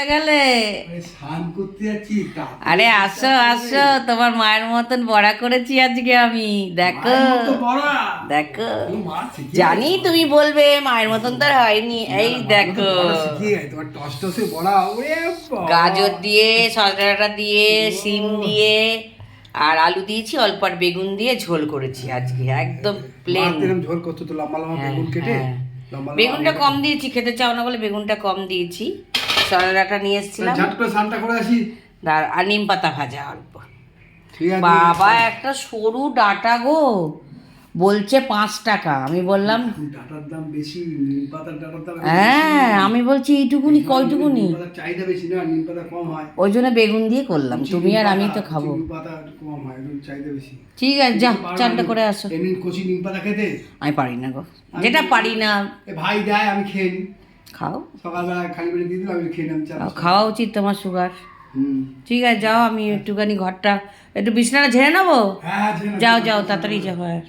কোথায় গেলে? স্নান করতে যাচ্ছি। আরে আসো আসো, তোমার মায়ের মতন বড়া করেছি আজকে আমি। দেখো দেখো, জানি তুমি বলবে মায়ের মতন তো আর হয়নি। এই দেখো, তোমার টসটসে বড়া, ওরে বাবা। গাজর দিয়ে, সজনে ডাঁটা দিয়ে, শিম দিয়ে আর আলু দিয়েছি, অল্প আর বেগুন দিয়ে ঝোল করেছি আজকে, একদম প্লেন। এরকম ঝোল করছো তো, লম্বা লম্বা বেগুন কেটে। লম্বা বেগুনটা কম দিয়েছি, খেতে চাও না বলে বেগুনটা কম দিয়েছি। সজনে ডাঁটা নিয়ে এসেছিলাম, ঝট করে স্নানটা করে আসি। আর নিম পাতা ভাজা অল্প। ঠিক আছে। বাবা একটা সরু ডাঁটা গো, বলছে 5 টাকা। আমি বললাম ডাটার দাম বেশি, নিম পাতার ডাটার দাম হ্যাঁ, আমি বলছি এইটুকুনি কয়টুকুনি, নিম পাতার চাহিদা বেশি না, নিম পাতা কম হয়। ওই জন্য বেগুন দিয়ে করলাম। তুমি আর আমি তো খাবো। নিম পাতা কম হয়, একটু চাহিদা বেশি। ঠিক আছে, যা চানটা করে আসো। এমনি কচি নিম পাতা খেতে আমি পারি না গো, যেটা পারি না। এ ভাই দেয়, আমি খেয়ে নিই। খাও, সকালবেলা খালি পেটে দিয়ে দিলাম, আমি খেয়ে নিলাম। খাওয়া উচিত, তোমার সুগার। হুম। ঠিক আছে, যাও, আমি একটুখানি ঘরটা একটু বিছানাটা ঝেড়ে নেবো। হ্যাঁ, যাও যাও, তাড়াতাড়ি যাও। হ্যাঁ।